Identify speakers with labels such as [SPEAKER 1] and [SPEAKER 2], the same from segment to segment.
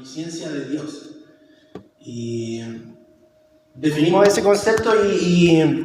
[SPEAKER 1] omnisciencia de Dios. Y definimos ese concepto y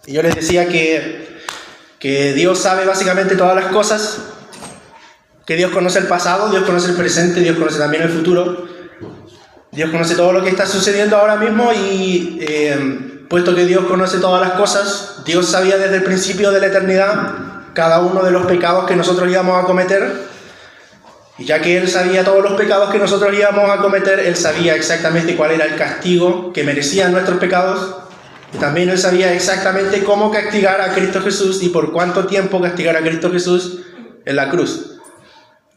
[SPEAKER 1] yo les decía que Dios sabe básicamente todas las cosas, que Dios conoce el pasado, Dios conoce el presente, Dios conoce también el futuro. Dios conoce todo lo que está sucediendo ahora mismo y puesto que Dios conoce todas las cosas, Dios sabía desde el principio de la eternidad cada uno de los pecados que nosotros íbamos a cometer. Y ya que Él sabía todos los pecados que nosotros íbamos a cometer, Él sabía exactamente cuál era el castigo que merecían nuestros pecados. Y también Él sabía exactamente cómo castigar a Cristo Jesús y por cuánto tiempo castigar a Cristo Jesús en la cruz.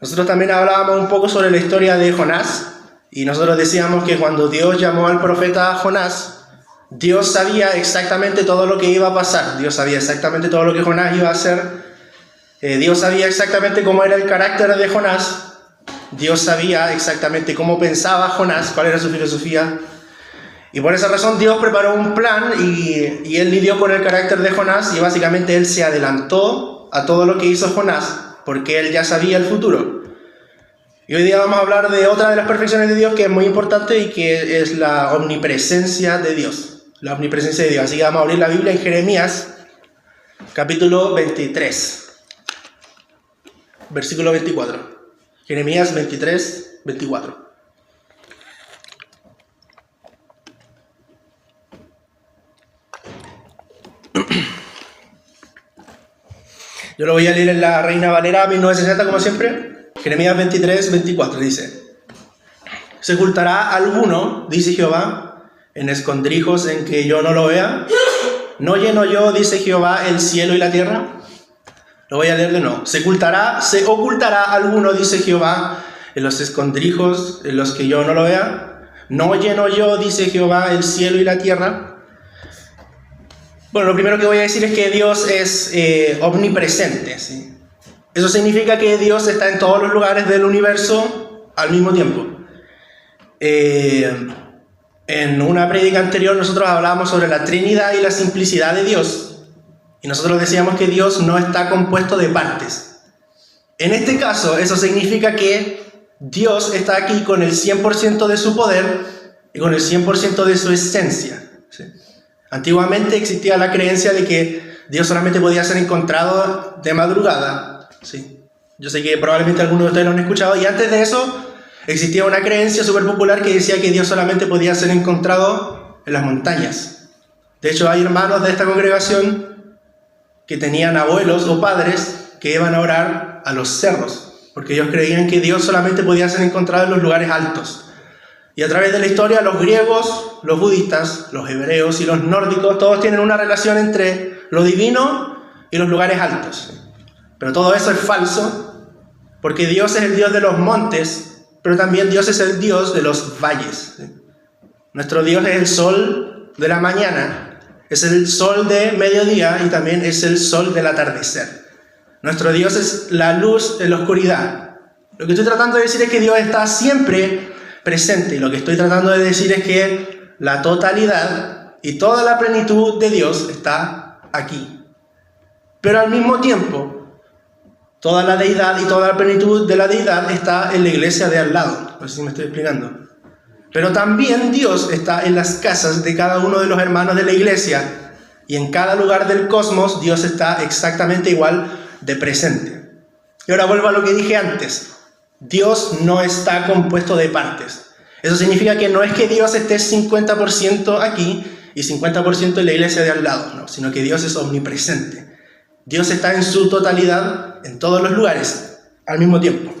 [SPEAKER 1] Nosotros también hablábamos un poco sobre la historia de Jonás. Y nosotros decíamos que cuando Dios llamó al profeta Jonás, Dios sabía exactamente todo lo que iba a pasar. Dios sabía exactamente todo lo que Jonás iba a hacer. Dios sabía exactamente cómo era el carácter de Jonás. Dios sabía exactamente cómo pensaba Jonás, cuál era su filosofía. Y por esa razón Dios preparó un plan y Él lidió con el carácter de Jonás y básicamente Él se adelantó a todo lo que hizo Jonás porque Él ya sabía el futuro. Y hoy día vamos a hablar de otra de las perfecciones de Dios que es muy importante y que es la omnipresencia de Dios. La omnipresencia de Dios. Así que vamos a abrir la Biblia en Jeremías, capítulo 23, versículo 24. Jeremías 23, 24. Yo lo voy a leer en la Reina Valera 1960 como siempre. Jeremías 23, 24 dice: ¿Sepultará alguno, dice Jehová, en escondrijos en que yo no lo vea? ¿No lleno yo, dice Jehová, el cielo y la tierra? Lo voy a leer de nuevo. ¿Se ocultará alguno, dice Jehová, en los escondrijos en los que yo no lo vea? ¿No lleno yo, dice Jehová, el cielo y la tierra? Bueno, lo primero que voy a decir es que Dios es omnipresente, ¿sí? Eso significa que Dios está en todos los lugares del universo al mismo tiempo. En una prédica anterior nosotros hablábamos sobre la Trinidad y la simplicidad de Dios. Y nosotros decíamos que Dios no está compuesto de partes. En este caso, eso significa que Dios está aquí con el 100% de su poder y con el 100% de su esencia, ¿sí? Antiguamente existía la creencia de que Dios solamente podía ser encontrado de madrugada. Sí. Yo sé que probablemente algunos de ustedes lo han escuchado. Y antes de eso existía una creencia súper popular que decía que Dios solamente podía ser encontrado en las montañas. De hecho, hay hermanos de esta congregación que tenían abuelos o padres que iban a orar a los cerros, porque ellos creían que Dios solamente podía ser encontrado en los lugares altos. Y a través de la historia, los griegos, los budistas, los hebreos y los nórdicos, todos tienen una relación entre lo divino y los lugares altos. Pero todo eso es falso, porque Dios es el Dios de los montes, pero también Dios es el Dios de los valles. Nuestro Dios es el sol de la mañana, es el sol de mediodía y también es el sol del atardecer. Nuestro Dios es la luz en la oscuridad. Lo que estoy tratando de decir es que Dios está siempre presente, y lo que estoy tratando de decir es que la totalidad y toda la plenitud de Dios está aquí. Pero al mismo tiempo, toda la deidad y toda la plenitud de la deidad está en la iglesia de al lado. No sé si me estoy explicando. Pero también Dios está en las casas de cada uno de los hermanos de la iglesia. Y en cada lugar del cosmos Dios está exactamente igual de presente. Y ahora vuelvo a lo que dije antes. Dios no está compuesto de partes. Eso significa que no es que Dios esté 50% aquí y 50% en la iglesia de al lado, no, sino que Dios es omnipresente. Dios está en su totalidad, en todos los lugares, al mismo tiempo.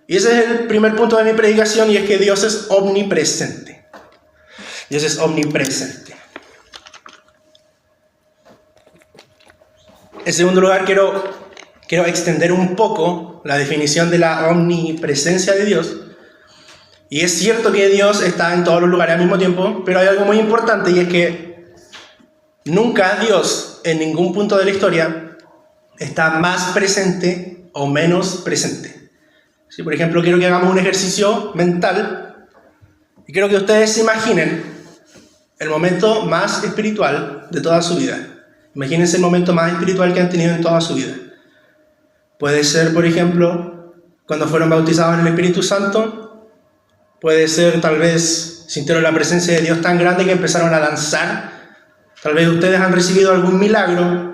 [SPEAKER 1] Y ese es el primer punto de mi predicación, y es que Dios es omnipresente. Dios es omnipresente. En segundo lugar, quiero extender un poco la definición de la omnipresencia de Dios. Y es cierto que Dios está en todos los lugares al mismo tiempo, pero hay algo muy importante, y es que nunca Dios, en ningún punto de la historia, está más presente o menos presente. ¿Sí? Por ejemplo, quiero que hagamos un ejercicio mental y quiero que ustedes se imaginen el momento más espiritual de toda su vida. Imagínense el momento más espiritual que han tenido en toda su vida. Puede ser, por ejemplo, cuando fueron bautizados en el Espíritu Santo, Puede ser, tal vez, sintieron la presencia de Dios tan grande que empezaron a danzar. Tal vez ustedes han recibido algún milagro,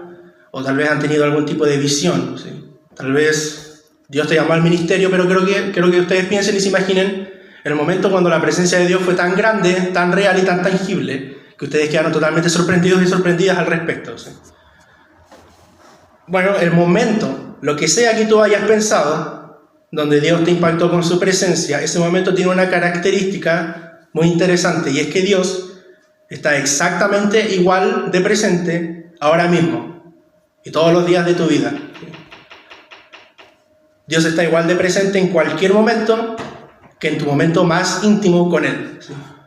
[SPEAKER 1] o tal vez han tenido algún tipo de visión, ¿sí? Tal vez Dios te llamó al ministerio, pero quiero que ustedes piensen y se imaginen el momento cuando la presencia de Dios fue tan grande, tan real y tan tangible, que ustedes quedaron totalmente sorprendidos y sorprendidas al respecto, ¿sí? Bueno, el momento, lo que sea que tú hayas pensado, donde Dios te impactó con su presencia, ese momento tiene una característica muy interesante, y es que Dios está exactamente igual de presente ahora mismo y todos los días de tu vida. Dios está igual de presente en cualquier momento que en tu momento más íntimo con Él.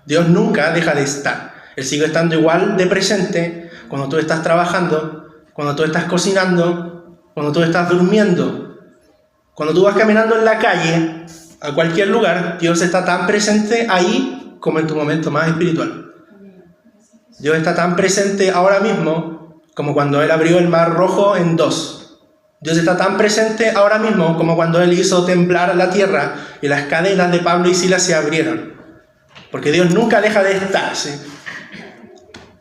[SPEAKER 1] Dios nunca deja de estar. Él sigue estando igual de presente cuando tú estás trabajando, cuando tú estás cocinando, cuando tú estás durmiendo. Cuando tú vas caminando en la calle, a cualquier lugar, Dios está tan presente ahí como en tu momento más espiritual. Dios está tan presente ahora mismo como cuando Él abrió el mar rojo en dos. Dios está tan presente ahora mismo como cuando Él hizo temblar la tierra y las cadenas de Pablo y Silas se abrieron. Porque Dios nunca deja de estar, ¿sí?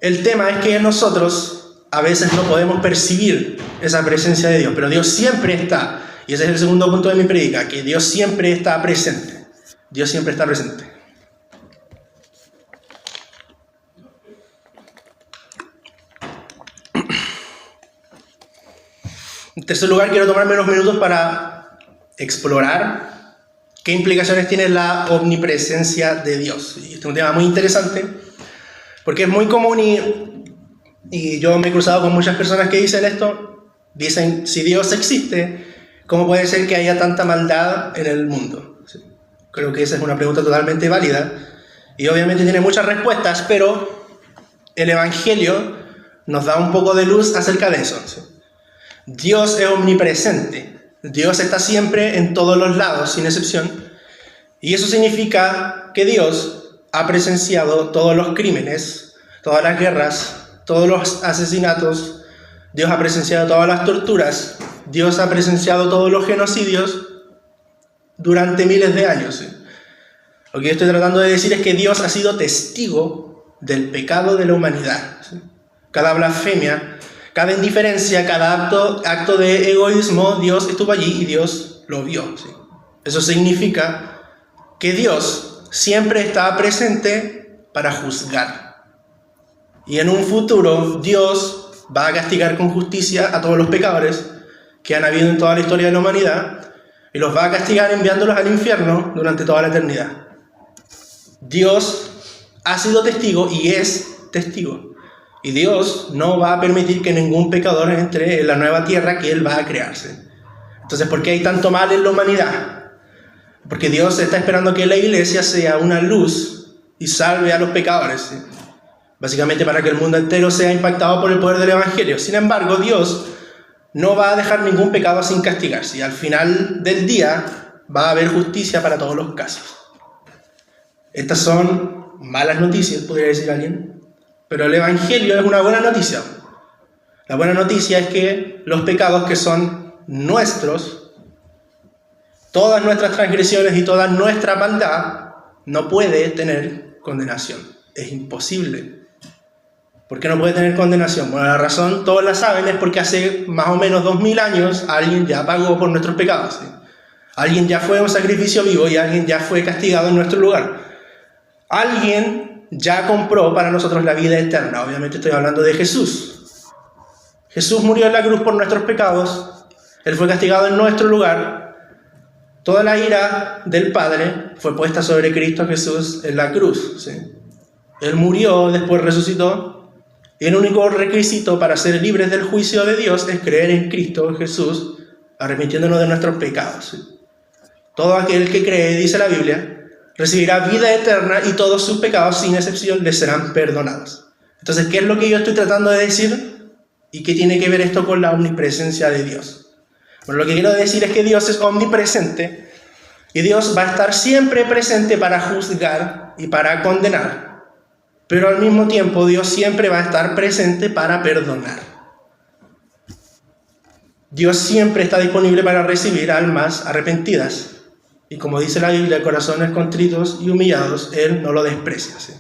[SPEAKER 1] El tema es que nosotros a veces no podemos percibir esa presencia de Dios, pero Dios siempre está. Y ese es el segundo punto de mi predica, que Dios siempre está presente. Dios siempre está presente. En tercer lugar, quiero tomarme unos minutos para explorar qué implicaciones tiene la omnipresencia de Dios. Y este es un tema muy interesante, porque es muy común y yo me he cruzado con muchas personas que dicen esto. Dicen, si Dios existe, ¿cómo puede ser que haya tanta maldad en el mundo? Sí. Creo que esa es una pregunta totalmente válida y obviamente tiene muchas respuestas, pero el Evangelio nos da un poco de luz acerca de eso, ¿sí? Dios es omnipresente. Dios está siempre en todos los lados, sin excepción. Y eso significa que Dios ha presenciado todos los crímenes, todas las guerras, todos los asesinatos. Dios ha presenciado todas las torturas. Dios ha presenciado todos los genocidios durante miles de años, ¿sí? Lo que yo estoy tratando de decir es que Dios ha sido testigo del pecado de la humanidad, ¿sí? Cada blasfemia, cada indiferencia, cada acto de egoísmo, Dios estuvo allí y Dios lo vio, ¿sí? Eso significa que Dios siempre está presente para juzgar. Y en un futuro, Dios va a castigar con justicia a todos los pecadores que han habido en toda la historia de la humanidad y los va a castigar enviándolos al infierno durante toda la eternidad. Dios ha sido testigo y es testigo. Y Dios no va a permitir que ningún pecador entre en la nueva tierra que Él va a crearse. Entonces, ¿por qué hay tanto mal en la humanidad? Porque Dios está esperando que la iglesia sea una luz y salve a los pecadores, ¿sí? Básicamente para que el mundo entero sea impactado por el poder del Evangelio. Sin embargo, Dios no va a dejar ningún pecado sin castigarse. Y al final del día va a haber justicia para todos los casos. Estas son malas noticias, podría decir alguien. Pero el Evangelio es una buena noticia. La buena noticia es que los pecados que son nuestros, todas nuestras transgresiones y toda nuestra maldad, no puede tener condenación. Es imposible. ¿Por qué no puede tener condenación? Bueno, la razón, todos la saben, es porque hace más o menos 2000 años alguien ya pagó por nuestros pecados, ¿sí? Alguien ya fue un sacrificio vivo y alguien ya fue castigado en nuestro lugar. Alguien ya compró para nosotros la vida eterna. Obviamente estoy hablando de Jesús. Jesús murió en la cruz por nuestros pecados. Él fue castigado en nuestro lugar. Toda la ira del Padre fue puesta sobre Cristo Jesús en la cruz, ¿sí? Él murió, después resucitó. Y el único requisito para ser libres del juicio de Dios es creer en Cristo Jesús, arrepintiéndonos de nuestros pecados, ¿sí? Todo aquel que cree, dice la Biblia, recibirá vida eterna y todos sus pecados, sin excepción, les serán perdonados. Entonces, ¿qué es lo que yo estoy tratando de decir? ¿Y qué tiene que ver esto con la omnipresencia de Dios? Bueno, lo que quiero decir es que Dios es omnipresente y Dios va a estar siempre presente para juzgar y para condenar. Pero al mismo tiempo, Dios siempre va a estar presente para perdonar. Dios siempre está disponible para recibir almas arrepentidas. Y como dice la Biblia, corazones contritos y humillados, Él no lo desprecia. ¿Sí?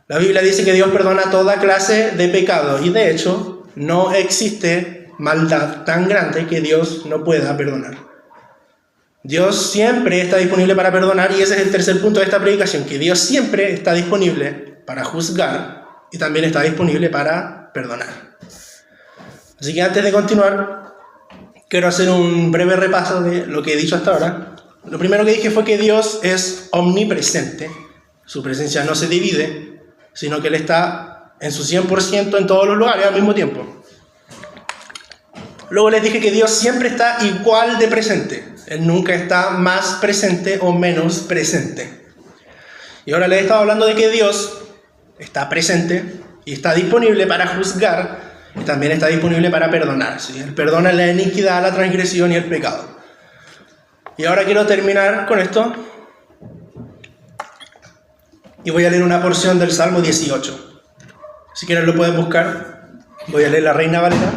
[SPEAKER 1] La Biblia dice que Dios perdona toda clase de pecados y de hecho no existe maldad tan grande que Dios no pueda perdonar. Dios siempre está disponible para perdonar y ese es el tercer punto de esta predicación, que Dios siempre está disponible para juzgar y también está disponible para perdonar. Así que antes de continuar, quiero hacer un breve repaso de lo que he dicho hasta ahora. Lo primero que dije fue que Dios es omnipresente, su presencia no se divide, sino que Él está en su 100% en todos los lugares al mismo tiempo. Luego les dije que Dios siempre está igual de presente, Él nunca está más presente o menos presente. Y ahora les he estado hablando de que Dios está presente y está disponible para juzgar y también está disponible para perdonar. ¿Sí? Él perdona la iniquidad, la transgresión y el pecado. Y ahora quiero terminar con esto y voy a leer una porción del Salmo 18. Si quieren lo pueden buscar. Voy a leer la Reina Valera.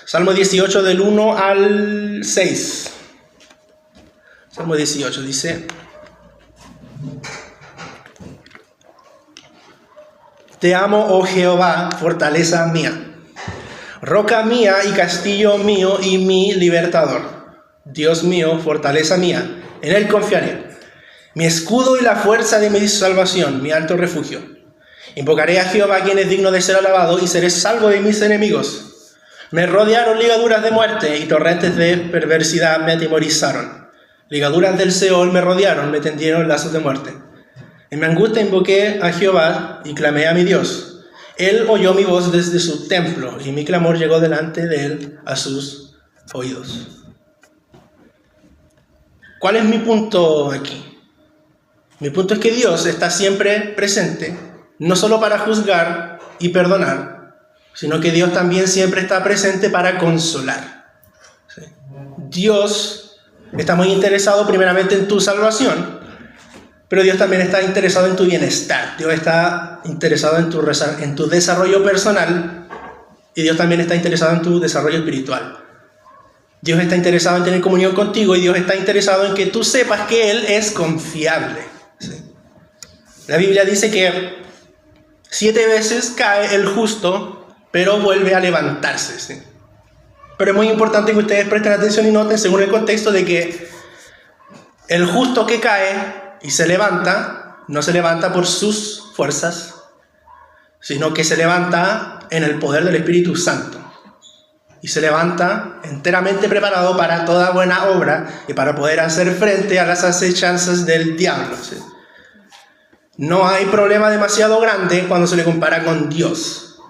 [SPEAKER 1] Salmo 18 del 1 al 6. Salmo 18 dice: Te amo, oh Jehová, fortaleza mía, roca mía y castillo mío y mi libertador. Dios mío, fortaleza mía, en Él confiaré. Mi escudo y la fuerza de mi salvación, mi alto refugio. Invocaré a Jehová, quien es digno de ser alabado, y seré salvo de mis enemigos. Me rodearon ligaduras de muerte y torrentes de perversidad me atemorizaron. Ligaduras del Seol me rodearon, me tendieron lazos de muerte. En mi angustia invoqué a Jehová y clamé a mi Dios. Él oyó mi voz desde su templo y mi clamor llegó delante de Él a sus oídos. ¿Cuál es mi punto aquí? Mi punto es que Dios está siempre presente, no solo para juzgar y perdonar, sino que Dios también siempre está presente para consolar. ¿Sí? Dios está muy interesado primeramente en tu salvación, pero Dios también está interesado en tu bienestar. Dios está interesado en tu desarrollo personal y Dios también está interesado en tu desarrollo espiritual. Dios está interesado en tener comunión contigo y Dios está interesado en que tú sepas que Él es confiable. ¿Sí? La Biblia dice que 7 veces cae el justo, pero vuelve a levantarse. ¿Sí? Pero es muy importante que ustedes presten atención y noten, según el contexto, de que el justo que cae y se levanta, no se levanta por sus fuerzas, sino que se levanta en el poder del Espíritu Santo. Y se levanta enteramente preparado para toda buena obra y para poder hacer frente a las acechanzas del diablo. ¿Sí? No hay problema demasiado grande cuando se le compara con Dios.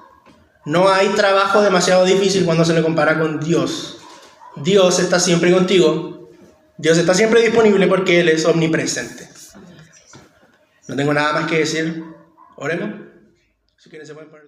[SPEAKER 1] No hay trabajo demasiado difícil cuando se le compara con Dios. Dios está siempre contigo. Dios está siempre disponible porque Él es omnipresente. No tengo nada más que decir. Oremos. Si quieren se pueden poner.